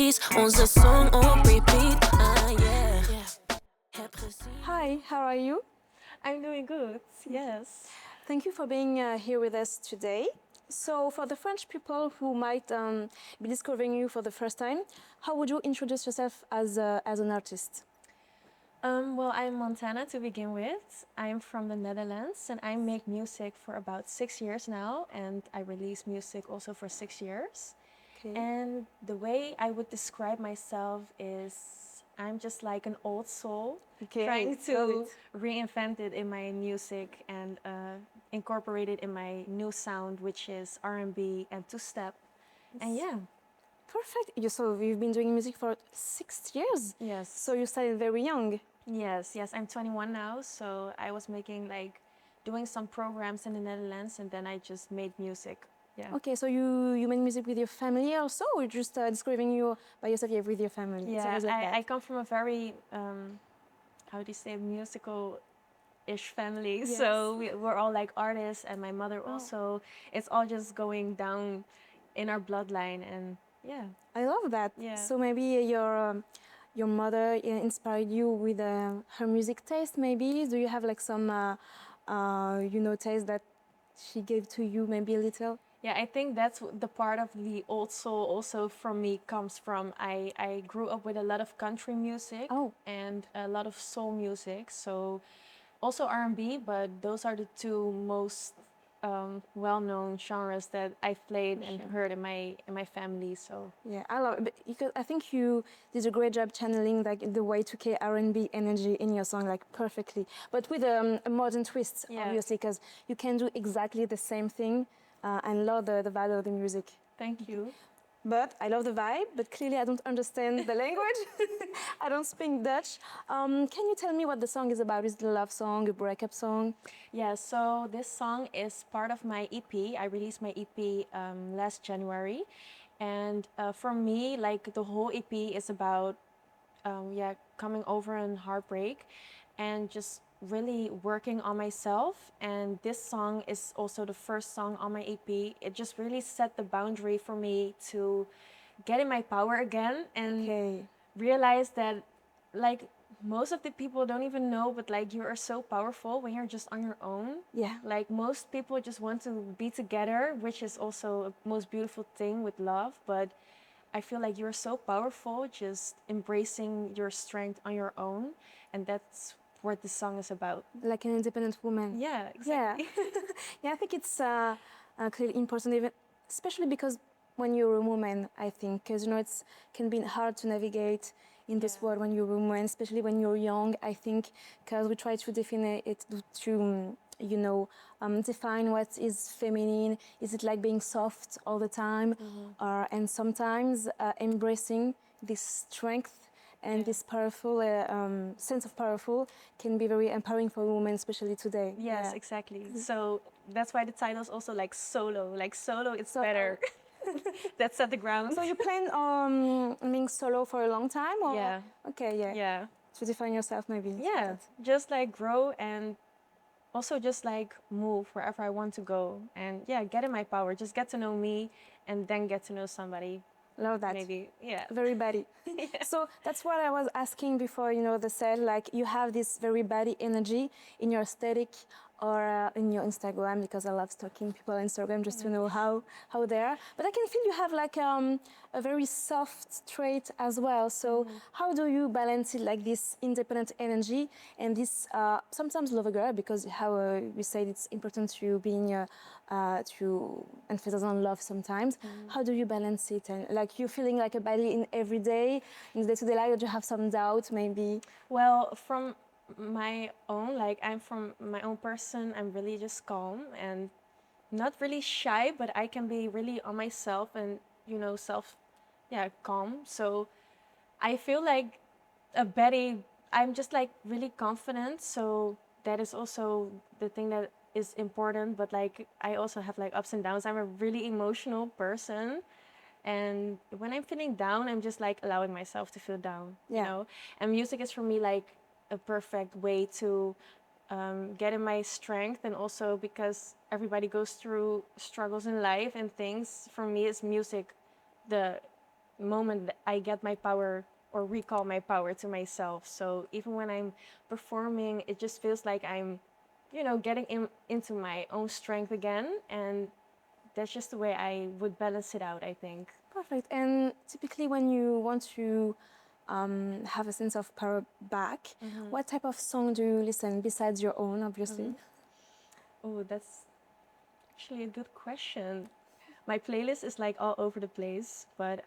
mélodies. On the song on repeat. Yeah. Hi, how are you? I'm doing good, yes. Thank you for being here with us today. So, for the French people who might be discovering you for the first time, how would you introduce yourself as an artist? Well, I'm Montana to begin with. I'm from the Netherlands and I make music for about 6 years now, and I release music also for 6 years. Okay. And the way I would describe myself is I'm just like an old soul, Okay, trying love to it. reinvent it in my music and incorporate it in my new sound, which is R&B and two-step. And yeah, Perfect. So you've been doing music for 6 years. yes. So you started very young. Yes, I'm 21 now, so I was making doing some programs in the Netherlands, and then I just made music. Yeah. Okay, so you made music with your family also, or just discovering you by yourself? Yeah, with your family. It's Yeah, always like that. I come from a very, how do you say, musical-ish family. Yes. So we're all like artists, and my mother also. It's all just going down in our bloodline, and yeah. I love that. Yeah. So maybe your mother inspired you with her music taste. Maybe do you have like some taste that she gave to you? Maybe a little. Yeah, I think that's the part of the old soul also from me comes from. I grew up with a lot of country music and a lot of soul music, so also R&B, but those are the two most well-known genres that I've played and heard in my family. So Yeah, I love it because I think you did a great job channeling like the Y2K R&B energy in your song like perfectly, but with a modern twist, obviously, because you can do exactly the same thing and love the vibe of the music. thank you. But I love the vibe, but clearly I don't understand the language. I don't speak Dutch. Can you tell me what the song is about? Is it a love song, a breakup song? Yeah, so this song is part of my EP. I released my EP last January. And for me, like the whole EP is about coming over and heartbreak and just really working on myself. And this song is also the first song on my EP. It just really set the boundary for me to get in my power again and realize that like most of the people don't even know, but like you are so powerful when you're just on your own. Yeah. Like most people just want to be together, which is also a most beautiful thing with love, but I feel like you're so powerful just embracing your strength on your own, and that's what this song is about. Like an independent woman. Yeah, exactly. Yeah, I think it's clearly important, even, especially because when you're a woman, I think, because it can be hard to navigate in this world when you're a woman, especially when you're young. I think because we try to define it to define what is feminine. Is it like being soft all the time, and sometimes embracing this strength and this powerful sense of powerful can be very empowering for women, especially today. Yes, exactly. So that's why the title is also like solo. Like solo, it's better. That's at the ground. So you plan on being solo for a long time, or Yeah. Okay, yeah. Yeah. To define yourself, maybe. Yeah. Just like grow and also just like move wherever I want to go, and get in my power. Just get to know me, and then get to know somebody. Love that. Maybe, yeah. Very body. So that's what I was asking before, the set. Like you have this very body energy in your aesthetic or in your Instagram, because I love stalking people on Instagram just to know how they are. But I can feel you have like a very soft trait as well. So how do you balance it, like this independent energy and this sometimes love a girl, because how you said it's important to being to emphasize on love sometimes. How do you balance it? And like you feeling like a body in every day, in the day-to-day life, or do you have some doubt maybe? Well, from my own, like I'm from my own person, I'm really just calm and not really shy, but I can be really on myself and, calm. So I feel like a Betty, I'm just like really confident. So that is also the thing that is important. But like I also have like ups and downs. I'm a really emotional person. And when I'm feeling down, I'm just like allowing myself to feel down, you know? And music is for me like a perfect way to get in my strength, and also because everybody goes through struggles in life and things. For me, it's music, the moment that I get my power or recall my power to myself. So even when I'm performing, it just feels like I'm, getting into my own strength again. And that's just the way I would balance it out, I think. Perfect. And typically, when you want to have a sense of power back, what type of song do you listen besides your own, obviously? Oh, that's actually a good question. My playlist is like all over the place, but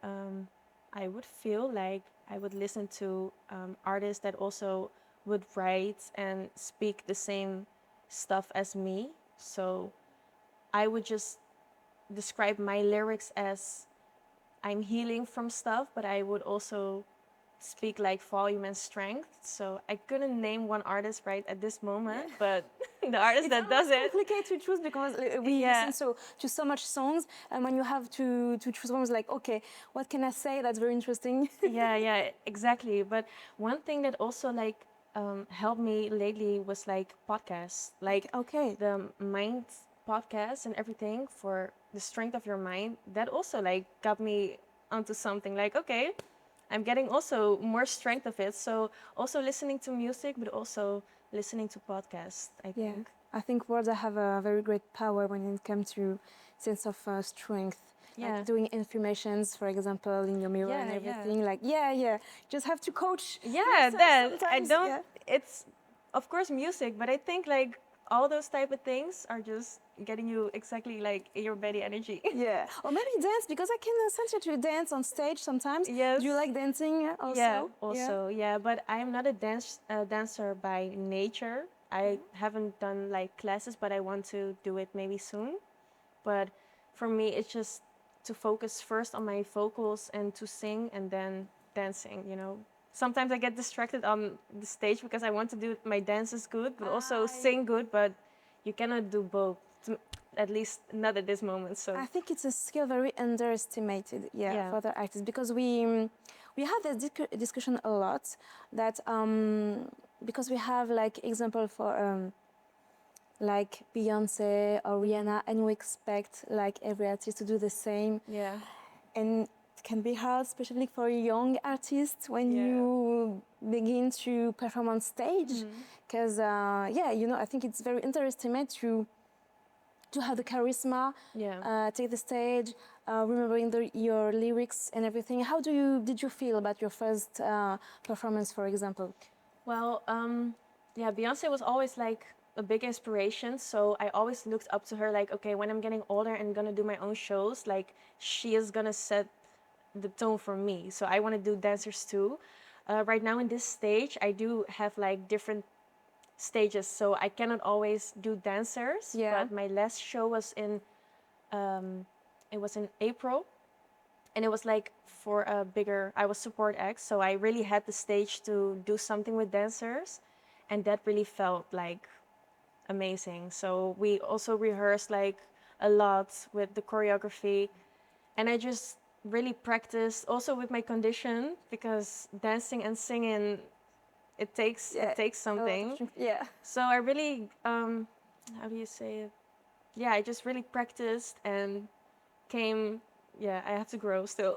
I would feel like I would listen to artists that also would write and speak the same stuff as me. So I would just describe my lyrics as I'm healing from stuff, but I would also speak like volume and strength. So I couldn't name one artist right at this moment, but the artist that does it. It's complicated to choose because we listen to so much songs, and when you have to choose one, it's like, okay, what can I say that's very interesting? Yeah, exactly. But one thing that also like helped me lately was like podcasts, like Okay. the mind podcast and everything for the strength of your mind. That also like got me onto something like, okay, I'm getting also more strength of it. So also listening to music, but also listening to podcasts, I Yeah, think. I think words have a very great power when it comes to sense of strength. Yeah. Like doing affirmations, for example, in your mirror and Yeah. everything. Like, just have to coach Yeah, yourself that I sometimes. don't. Yeah. It's of course music, but I think like all those type of things are just getting you exactly like your body energy. Yeah, or maybe dance because I can sense that you dance on stage sometimes. Yes. Do you like dancing also? Yeah, also, yeah, but I'm not a dancer by nature. I haven't done like classes, but I want to do it maybe soon. But for me, it's just to focus first on my vocals and to sing and then dancing. Sometimes I get distracted on the stage because I want to do my dances good, but also sing good, but you cannot do both, at least not at this moment. So I think it's a skill very underestimated, Yeah. for the artists because we have this discussion a lot that because we have like example for like Beyonce or Rihanna, and we expect like every artist to do the same, yeah. and it can be hard, especially for young artists when Yeah. you begin to perform on stage, because I think it's very underestimated to have the charisma, Yeah. take the stage, remembering your lyrics and everything. How did you feel about your first performance, for example? Well, yeah, Beyonce was always like a big inspiration. So I always looked up to her like, okay, when I'm getting older and gonna do my own shows, like she is gonna set the tone for me. So I want to do dancers too. Right now in this stage, I do have like different stages. So I cannot always do dancers. Yeah. But my last show was it was in April. And it was like for a bigger, I was support act, so I really had the stage to do something with dancers, and that really felt like amazing. So we also rehearsed like a lot with the choreography, and I just really practiced also with my condition because dancing and singing, it takes something. Yeah. So I really, how do you say it? Yeah, I just really practiced and came. Yeah, I have to grow still.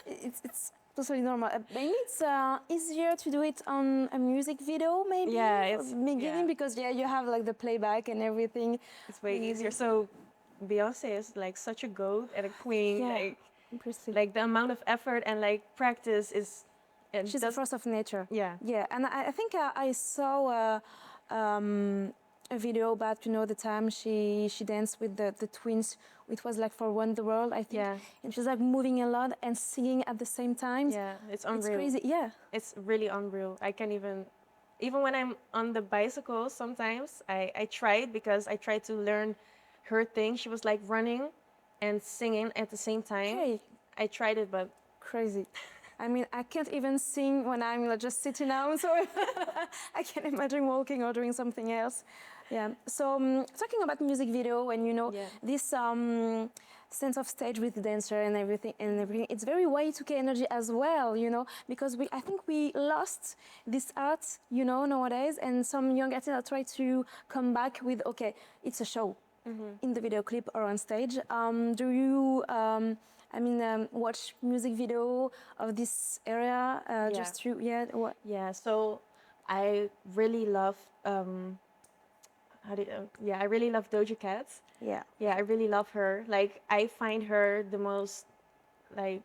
It's totally normal. Maybe it's easier to do it on a music video, maybe. Yeah, at it's- the beginning yeah. because you have like the playback and everything. It's way easier. So Beyonce is like such a goat and a queen. Yeah, impressive. Like the amount of effort and like practice is. It She's a force of nature. Yeah. Yeah, and I think I saw a video about the time she danced with the twins. It was like for One the World, I think. Yeah. And she was like moving a lot and singing at the same time. Yeah, it's unreal. It's crazy. Yeah. It's really unreal. I can't even when I'm on the bicycle, sometimes I tried because I tried to learn her thing. She was like running and singing at the same time. Okay. I tried it, but Crazy. I mean, I can't even sing when I'm just sitting down, so I can imagine walking or doing something else. Yeah. So talking about music video, when Yeah. this sense of stage with the dancer and everything, it's very Y2K energy as well, because I think we lost this art, nowadays, and some young artists are trying to come back with, okay, it's a show. in the video clip or on stage. Do you, watch music video of this area? Just to, what? Yeah, so I really love I really love Doja Cat. Yeah. Yeah, I really love her. Like I find her the most like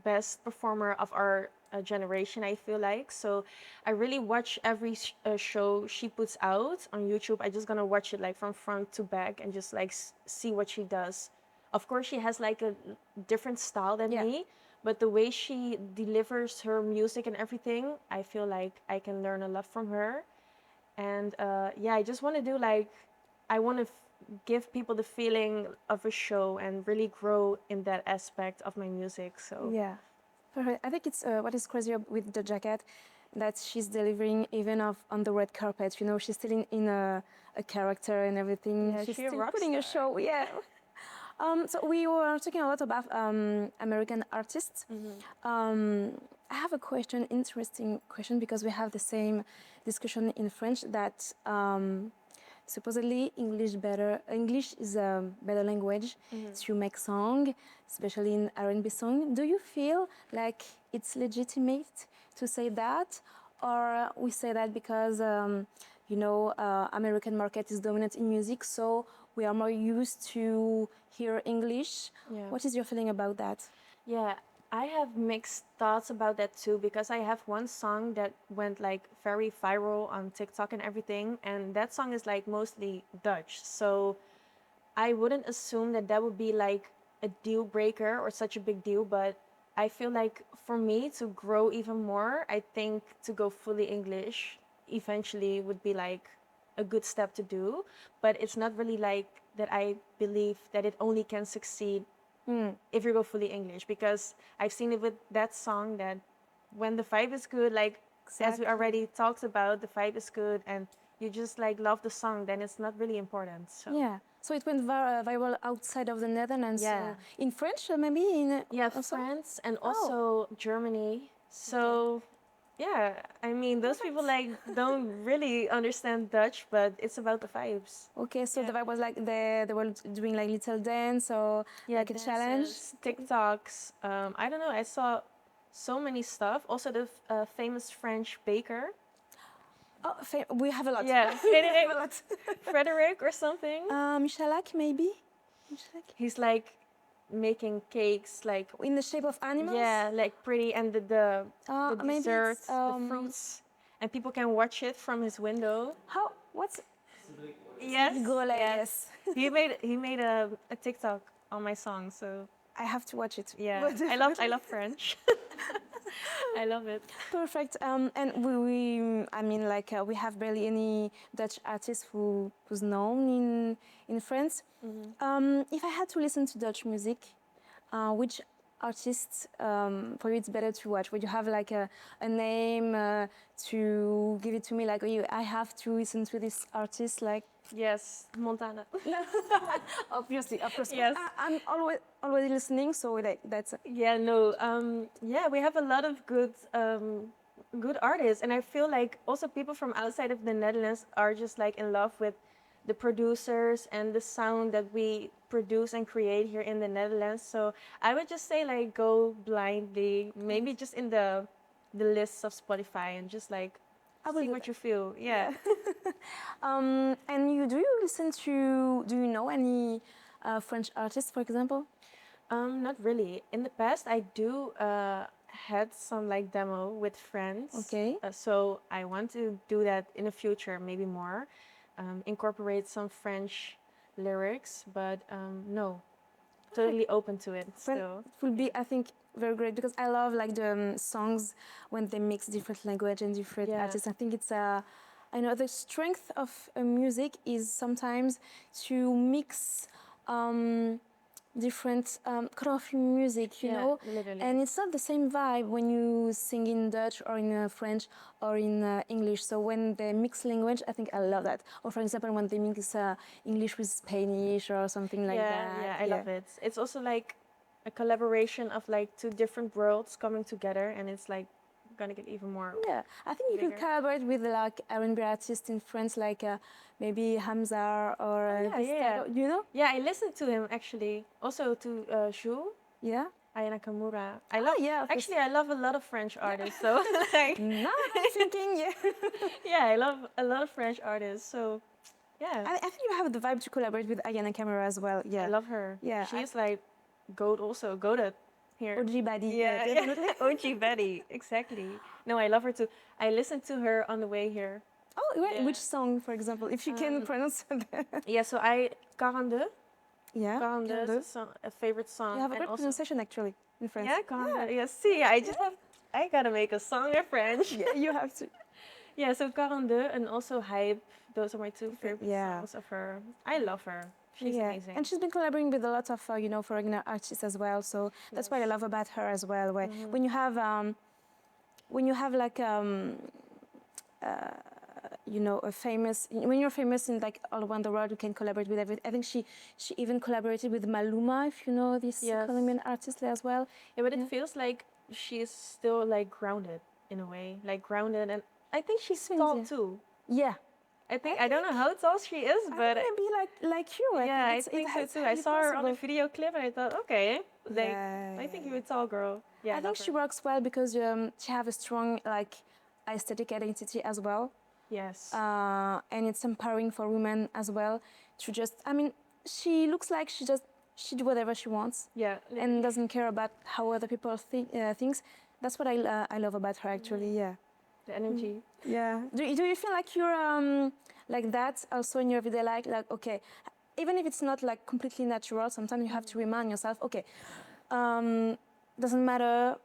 best performer of our generation, I feel like. So I really watch every show she puts out on YouTube. I just gonna watch it like from front to back and just like see what she does. Of course, she has like a different style than me, but the way she delivers her music and everything, I feel like I can learn a lot from her. And I just want to do like, I want to give people the feeling of a show and really grow in that aspect of my music. So Yeah. Perfect. I think it's what is crazy with the jacket that she's delivering even on the red carpet. You know, she's still in a character and everything. Yeah, she's she a still rock putting a star. show. Yeah. So we were talking a lot about American artists. I have a question, interesting question, because we have the same discussion in French that supposedly English is a better language to make song, especially in R&B song. Do you feel like it's legitimate to say that, or we say that because American market is dominant in music, so we are more used to hear English? Yeah. What is your feeling about that? Yeah, I have mixed thoughts about that too, because I have one song that went like very viral on TikTok and everything, and that song is like mostly Dutch. So I wouldn't assume that that would be like a deal breaker or such a big deal, but I feel like for me to grow even more, I think to go fully English eventually would be like a good step to do. But it's not really like that I believe that it only can succeed if you go fully English, because I've seen it with that song that when the vibe is good, like as we already talked about, the vibe is good and you just like love the song, then it's not really important. So Yeah. So it went viral outside of the Netherlands. Yeah. In French, maybe in yeah, also? France and also Germany. So yeah, I mean those people like don't really understand Dutch, but it's about the vibes. Okay, so Yeah. the vibe was like they were doing like little dance or like a challenge. dances, TikToks. I don't know. I saw so many stuff. Also, the famous French baker. Oh, we have a lot. Yeah, We have a lot. Frederick or something. Michalak, maybe. Michalak? He's like making cakes, like In the shape of animals. yeah, like pretty, and the Maybe it's, desserts, the fruits, and people can watch it from his window. How? What's Yes, Gole? yes. Yes. he made a TikTok on my song, so I have to watch it. yeah, But I love French. I love it. Perfect. And we have barely any Dutch artists who's known in France. If I had to listen to Dutch music, which artists for you it's better to watch? Would you have like a name to give it to me? Like, I have to listen to this artist. Like, Yes, Montana. obviously, of course. Yes. I'm already listening, so like that's. Yeah, no. Yeah, we have a lot of good artists, and I feel like also people from outside of the Netherlands are just like in love with the producers and the sound that we produce and create here in the Netherlands. So I would just say like go blindly, maybe just in the lists of Spotify and just like see what you feel. Yeah. And do you listen to? Do you know any French artists, for example? Not really. In the past, I do had some like demo with friends. Okay. So I want to do that in the future, maybe more. Incorporate some French lyrics, but no, totally open to it still. It will be, I think, very great because I love like the songs when they mix different language and different artists. I think it's I know the strength of music is sometimes to mix different kind of music, you know, literally. and it's not the same vibe when you sing in Dutch or in French or in English. So when they mix language, I think I love that. Or for example, when they mix English with Spanish or something like that. Yeah, I love it. It's also like a collaboration of like two different worlds coming together, and it's like gonna get even more. Yeah, I think you could bigger. collaborate with like R&B artists in France, like maybe Hamza or Yeah, this yeah. type of- you know? Yeah, I listened to him actually. Also to Shu, Yeah. Aya Nakamura. I love. yeah, of course. Actually, I love a lot of French artists. So like, Now I'm thinking, yeah. yeah, I love a lot of French artists. So yeah, I think you have the vibe to collaborate with Ayana Camera as well. Yeah. I love her. Yeah, She's like goat also. Goated here. OG Buddy. Yeah, Definitely. OG Betty. Exactly. No, I love her too. I listened to her on the way here. Oh, wait, Yeah. which song, for example, if you can pronounce that? Yeah, so I 42. Yeah. 42 is a, song, a favorite song. You have a and great also, pronunciation actually in French. yeah, 42. Yeah, see, I gotta make a song in French. Yeah, you have to. Yeah, so 42 and also Hype. Those are my two favorite Yeah. songs of her. I love her. She's amazing. And she's been collaborating with a lot of, foreigner artists as well. So that's what I love about her as well. Where when you have like, a famous, when you're famous in like all around the world, you can collaborate with everything. I think she even collaborated with Maluma, if you know this Yes. Colombian artist as well. Yeah, but it feels like she's still like grounded in a way, like grounded, and I think she's Seems, tall yeah. too. Yeah. I don't know how tall she is, but Maybe like you. yeah, I it's think so it's too. I highly saw her on a possible. video clip and I thought, okay, like Yeah, I think you're a tall girl. Yeah, I think she works well because she have a strong like aesthetic identity as well. Yes. And it's empowering for women as well to just, she looks like she do whatever she wants Yeah. and doesn't care about how other people thinks. That's what I love about her actually. Yeah. The energy. Yeah. Do you feel like you're like that also in your everyday life? Like, okay, even if it's not like completely natural, sometimes you have to remind yourself, okay, doesn't matter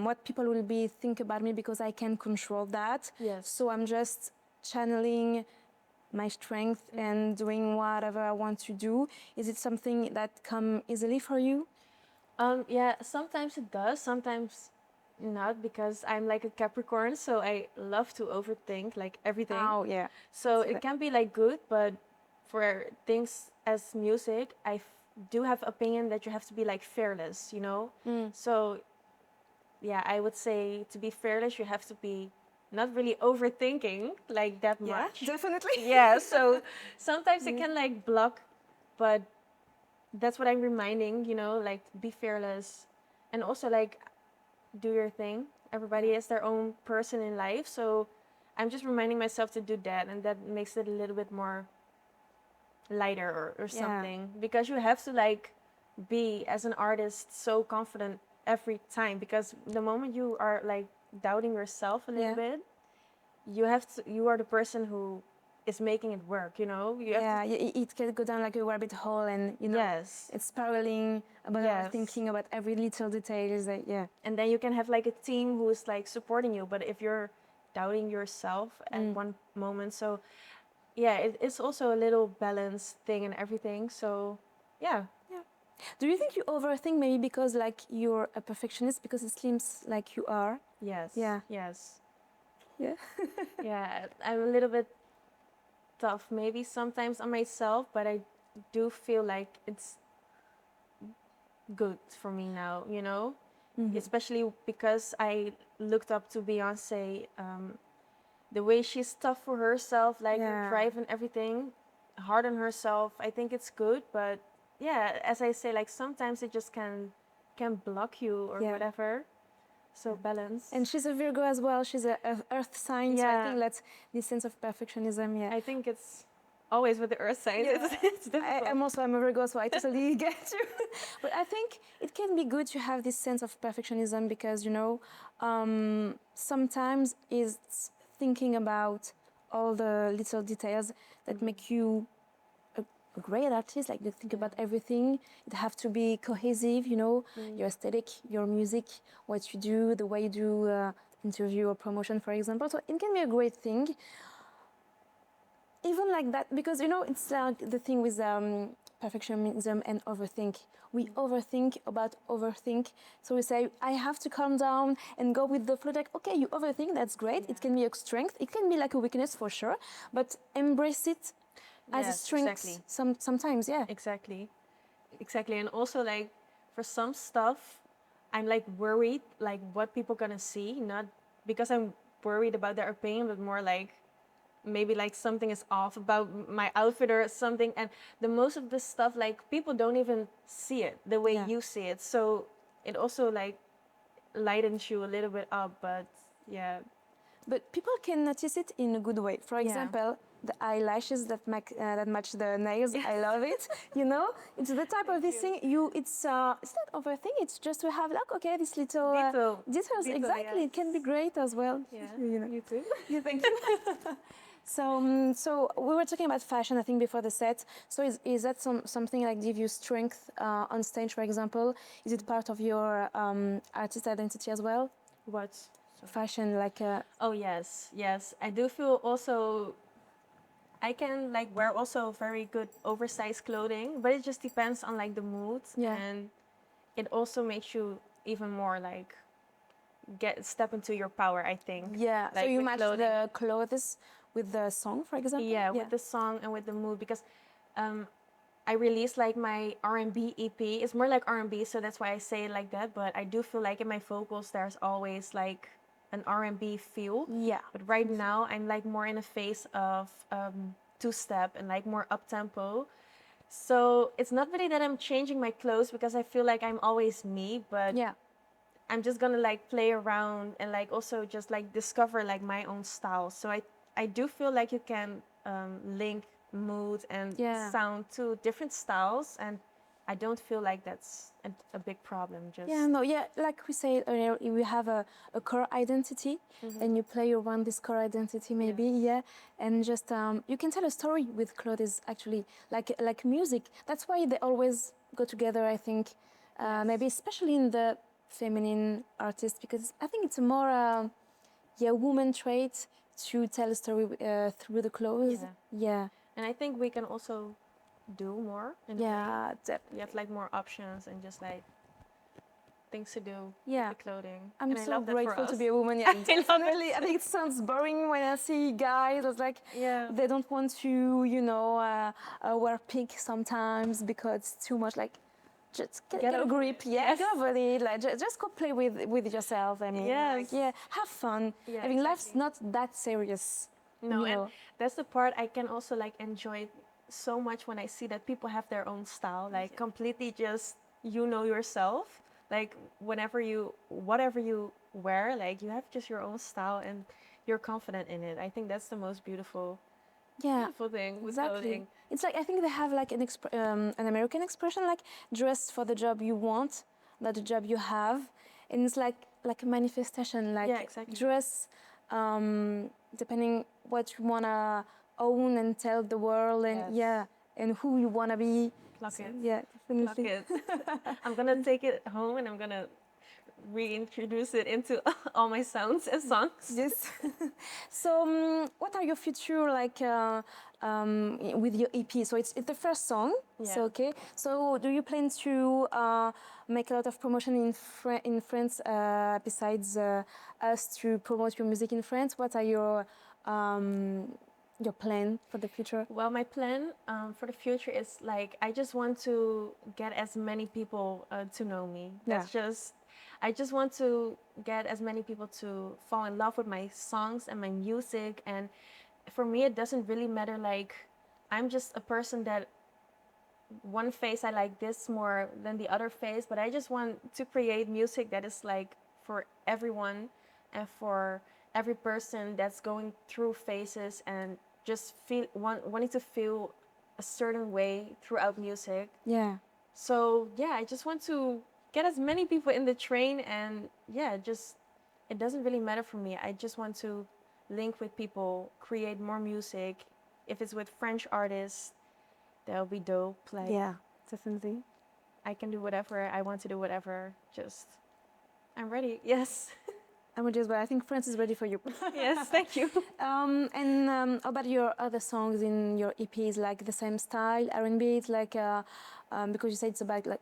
what people will think about me because I can control that. Yes. So I'm just channeling my strength and doing whatever I want to do. Is it something that come easily for you? Yeah, sometimes it does, sometimes not, because I'm like a Capricorn, so I love to overthink like everything. Oh, yeah. So See it that. can be like good, but for things as music, do have opinion that you have to be like fearless, you know? So yeah, I would say to be fearless, you have to be not really overthinking like that much. Definitely. Yeah, so sometimes it can like block, but that's what I'm reminding, like be fearless and also like do your thing. Everybody is their own person in life, so I'm just reminding myself to do that, and that makes it a little bit more lighter or something, because you have to like be as an artist so confident every time, because the moment you are like doubting yourself a little bit, you are the person who is making it work, you have to, it can go down like a rabbit hole, and yes, it's spiraling about Yes. thinking about every little detail. and then you can have like a team who is like supporting you, but if you're doubting yourself at one moment, so yeah, it's also a little balance thing and everything, so yeah. Do you think you overthink maybe because like you're a perfectionist, because it seems like you are? Yes. Yeah. Yes. Yeah. Yeah, I'm a little bit tough maybe sometimes on myself, but I do feel like it's good for me now, especially because I looked up to Beyonce, the way she's tough for herself, like driving everything hard on herself. I think it's good, but yeah, as I say, like sometimes it just can block you or whatever. So balance. And she's a Virgo as well. She's a earth sign, so I think that's this sense of perfectionism. Yeah. I think it's always with the earth signs. It's difficult. I'm a Virgo, so I totally get you. But I think it can be good to have this sense of perfectionism because, sometimes it's thinking about all the little details that make you a great artist. Like, you think about everything. It have to be cohesive, your aesthetic, your music, what you do, the way you do interview or promotion, for example. So it can be a great thing. Even like that, because it's like the thing with perfectionism and overthink. We overthink about overthink. So we say, I have to calm down and go with the flow. Like, okay, you overthink, that's great. Yeah. It can be a strength. It can be like a weakness for sure. But embrace it as a strength. Exactly. Sometimes, yeah. Exactly. And also, like, for some stuff, I'm like worried like what people gonna see, not because I'm worried about their opinion, but more like maybe like something is off about my outfit or something. And the most of this stuff, like people don't even see it the way Yeah. you see it, so it also like lightens you a little bit up. But yeah. But people can notice it in a good way. For Yeah. example, the eyelashes that match the nails. I love it. You know, it's the type of this thing. It's not overthink. It's just to have like okay, this little details. Exactly, yes. it can be great as well. Yeah. You know. You too. Yeah, thank you. So we were talking about fashion, I think, before the set. So is that something like give you strength on stage, for example? Is it part of your artist identity as well? What? Fashion, like Oh yes, yes. I do feel also I can like wear also very good oversized clothing, but it just depends on like the mood. Yeah. And it also makes you even more like step into your power, I think. yeah. So Like you with match clothing. the clothes with the song, for example. Yeah, with the song and with the mood, because I released like my R&B EP. It's more like R&B, so that's why I say it like that. But I do feel like in my vocals, there's always like an R&B feel. Yeah. But right now, I'm like more in a phase of two-step and like more up-tempo. So it's not really that I'm changing my clothes because I feel like I'm always me, but Yeah. I'm just gonna like play around and like also just like discover like my own style. So I do feel like you can link mood and Yeah. sound to different styles, and I don't feel like that's a big problem. Just Yeah, no, yeah, like we said earlier, we have a core identity, and you play around this core identity, maybe, yeah, and just you can tell a story with clothes, actually, like music. That's why they always go together, I think, maybe especially in the feminine artists, because I think it's a more, yeah, woman trait to tell a story through the clothes. Yeah, And I think we can also do more. In a way. yeah, You have like more options and just like things to do yeah. with the clothing. I'm and I so love that for grateful to us. be a woman. Yeah, I love it. definitely. I think it sounds boring when I see guys. It's like Yeah. they don't want to, you know, wear pink sometimes because it's too much. Like, just get a over grip. it. Yeah, Yes. get over it. Like, just go play with yourself. I mean, Yes. like, yeah, have fun. Yeah, I mean, life's exactly. not that serious. No, you and know. that's the part I can also like enjoy so much when I see that people have their own style, like completely just you know yourself. Like whatever you wear, like you have just your own style and you're confident in it. I think that's the most beautiful Yeah, thing with exactly. clothing. It's like I think they have like an American expression like dress for the job you want, not the job you have, and it's like a manifestation. Like Yeah, exactly. dress, depending what you wanna own and tell the world, and Yes. yeah, and who you wanna be. Pluck So, it. yeah, Pluck definitely. it. I'm gonna take it home and I'm gonna reintroduce it into all my sounds and songs. Yes. So, what are your future like with your EP? So it's the first song. Yeah. So okay. So do you plan to make a lot of promotion in France besides us to promote your music in France? What are your plan for the future? Well, my plan for the future is like I just want to get as many people to know me. That's just I just want to get as many people to fall in love with my songs and my music. And for me, it doesn't really matter. Like I'm just a person that one face I like this more than the other face, but I just want to create music that is like for everyone and for every person that's going through phases and just wanting to feel a certain way throughout music. Yeah. So yeah, I just want to get as many people in the train, and yeah, just it doesn't really matter for me. I just want to link with people, create more music. If it's with French artists, that'll be dope. Like Yeah, definitely. I can do whatever I want to do, whatever. Just I'm ready. Yes. I'm just, but I think France is ready for you. Yes. Thank you. And how about your other songs in your EPs? Like the same style, R&B? It's like because you said it's about like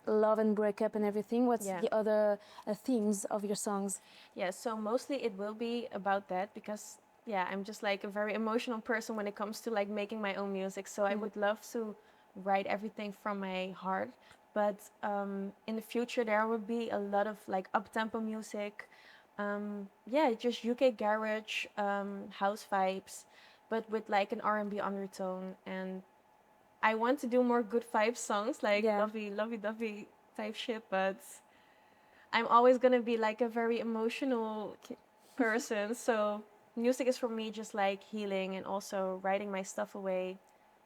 love and breakup and everything. What's Yeah. the other themes of your songs? Yeah. So mostly it will be about that because yeah, I'm just like a very emotional person when it comes to like making my own music. So I would love to write everything from my heart. but in the future there will be a lot of like up-tempo music. Yeah, just UK garage, house vibes, but with like an R&B undertone. And I want to do more good vibe songs, like Yeah. lovey-dovey type shit, but I'm always gonna be like a very emotional person. So music is for me just like healing and also writing my stuff away.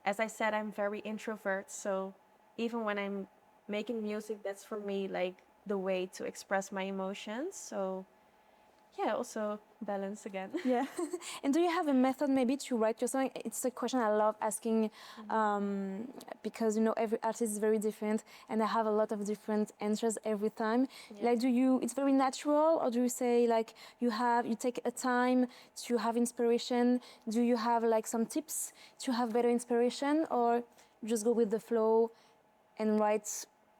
As I said, I'm very introvert, so even when I'm making music, that's for me like the way to express my emotions. So yeah, also balance again. Yeah. And do you have a method maybe to write your song? It's a question I love asking because you know every artist is very different, and I have a lot of different answers every time. Yeah. Like, do you? It's very natural, or do you say like you take a time to have inspiration? Do you have like some tips to have better inspiration, or you just go with the flow and write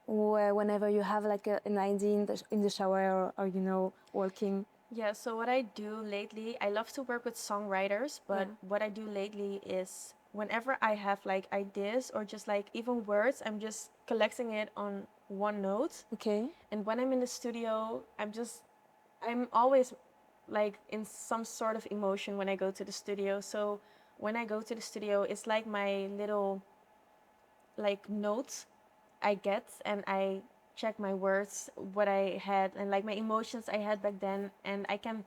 whenever you have like an idea in the shower or you know walking? Yeah, so what I do lately, I love to work with songwriters, but Yeah. what I do lately is whenever I have like ideas or just like even words, I'm just collecting it on one note. Okay. And when I'm in the studio, I'm always like in some sort of emotion when I go to the studio. So when I go to the studio, it's like my little like notes I get, and I check my words, what I had, and like my emotions I had back then, and I can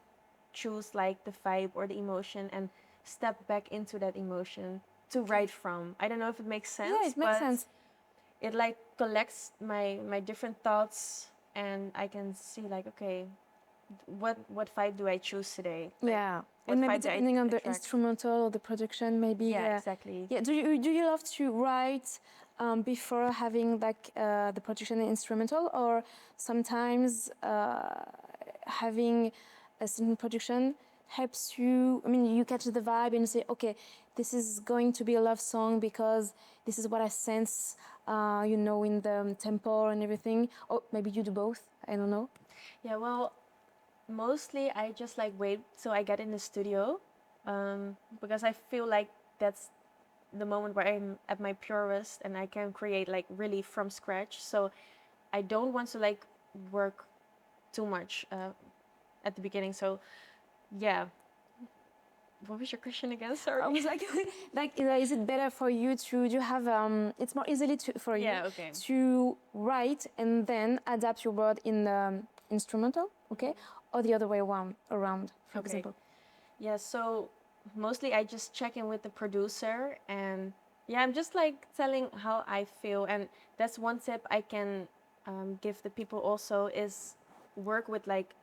choose like the vibe or the emotion and step back into that emotion to write from. I don't know if it makes sense. Yeah, it makes but sense. It like collects my different thoughts, and I can see like, okay, what vibe do I choose today? Like, Yeah, what and maybe vibe do I depending on the attract? instrumental or the production, maybe. Yeah, exactly. Yeah. Do you love to write before having like the production and instrumental, or sometimes having a certain production helps you? I mean, you catch the vibe and you say, okay, this is going to be a love song because this is what I sense, you know, in the tempo and everything. Or maybe you do both. I don't know. Yeah, well, mostly I just like wait till I get in the studio, because I feel like that's the moment where I'm at my purest and I can create like really from scratch. So I don't want to like work too much at the beginning. So yeah. What was your question again? Sorry. I was like, is it better for you to do you have it's more easily for you Yeah, okay. to write and then adapt your word in the instrumental, okay, or the other way around, for Okay. example. Yeah, so mostly I just check in with the producer, and yeah, I'm just like telling how I feel. And that's one tip I can give the people also is work with like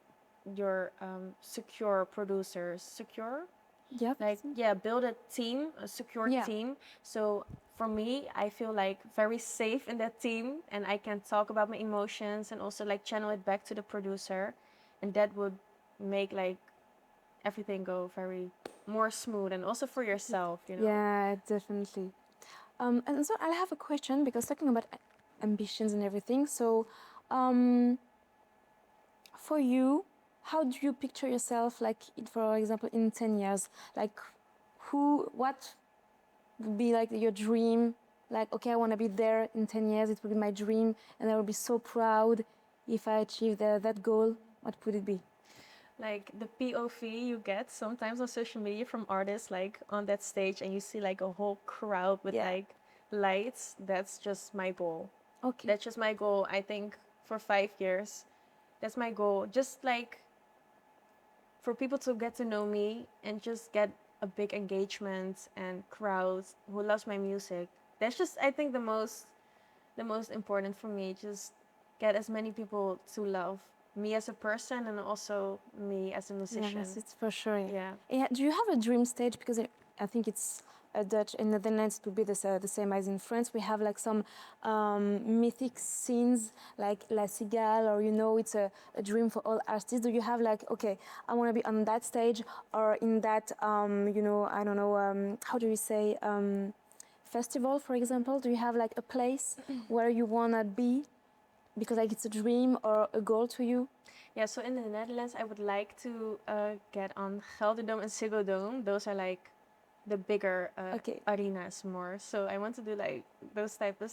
your secure producers. Secure? Yeah. Like, yeah, build a team, a secure Yeah. team. So for me, I feel like very safe in that team, and I can talk about my emotions and also like channel it back to the producer, and that would make like everything go very more smooth, and also for yourself, you know. Yeah, definitely. And so I have a question because talking about ambitions and everything. So, for you, how do you picture yourself, like, for example, in 10 years? Like, what would be like your dream? Like, okay, I want to be there in 10 years, it will be my dream, and I will be so proud if I achieve that goal. What would it be? Like the POV you get sometimes on social media from artists like on that stage, and you see like a whole crowd with Yeah. like lights. That's just my goal. Okay. That's just my goal. I think for 5 years, that's my goal. Just like for people to get to know me and just get a big engagement and crowds who loves my music. That's just, I think, the most important for me. Just get as many people to love me as a person and also me as a musician. Yes, it's for sure. Yeah. Yeah. Do you have a dream stage? Because I think it's a Dutch in the Netherlands to be the same as in France. We have like some mythic scenes like La Cigale, or you know, it's a dream for all artists. Do you have like, okay, I want to be on that stage or in that, you know, I don't know, how do you say, festival, for example? Do you have like a place where you want to be? Because like it's a dream or a goal to you? Yeah, so in the Netherlands, I would like to get on Gelderdoom and Ziggo Dome. Those are like the bigger Okay. arenas more. So I want to do like those types of,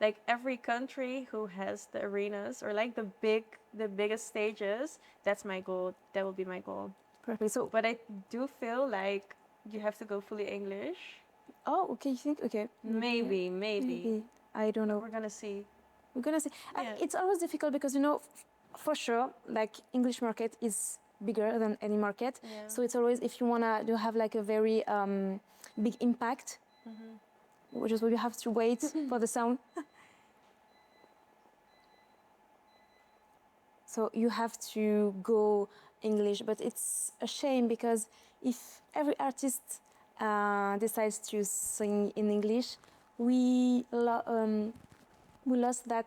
like every country who has the arenas or like the biggest stages. That's my goal. That will be my goal. Perfect. So, But I do feel like you have to go fully English. oh, okay, you think? Okay. Maybe. Maybe. I don't know. We're gonna see. We're gonna see. Yeah. It's always difficult because, you know, for sure, like English market is bigger than any market. Yeah. So it's always, if you wanna do have like a very big impact, which is why you have to wait for the sound. So you have to go English, but it's a shame because if every artist decides to sing in English, we lost that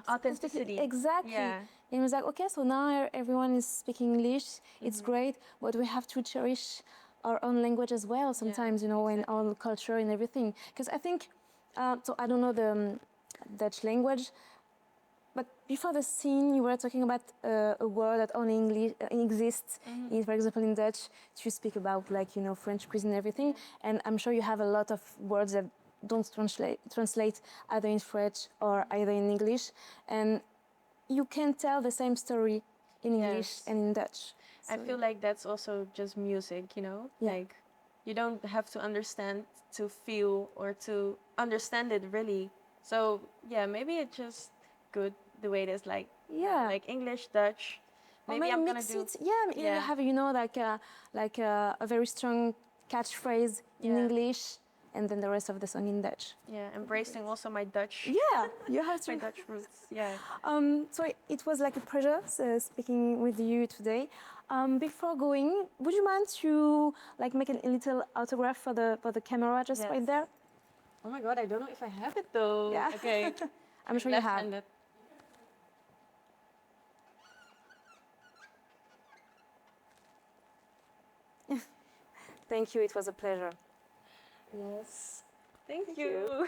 Authenticity. Exactly. Yeah. And it was like, okay, so now everyone is speaking English. It's great, but we have to cherish our own language as well. Sometimes, you know, and our culture and everything. Because I think, so I don't know the Dutch language, but before the scene, you were talking about a word that only English exists, for example, in Dutch, to speak about, like, you know, French cuisine and everything. And I'm sure you have a lot of words that don't translate either in French or either in English. And you can tell the same story in English and in Dutch. I feel like that's also just music, you know? Yeah. Like, you don't have to understand to feel or to understand it really. So, yeah, maybe it's just good the way it is, like, like English, Dutch. Or Maybe I'm gonna mix do. it. Yeah, you have, you know, like a very strong catchphrase in English, and then the rest of the song in Dutch. Yeah, embracing also my Dutch. Yeah, you have to. My Dutch roots. Yeah. So it was like a pleasure speaking with you today. Before going, would you mind to like make a little autograph for the camera just right there? Oh my God, I don't know if I have it though. Yeah. Okay. I'm sure you have. Left-handed. Thank you. It was a pleasure. Yes. Thank you.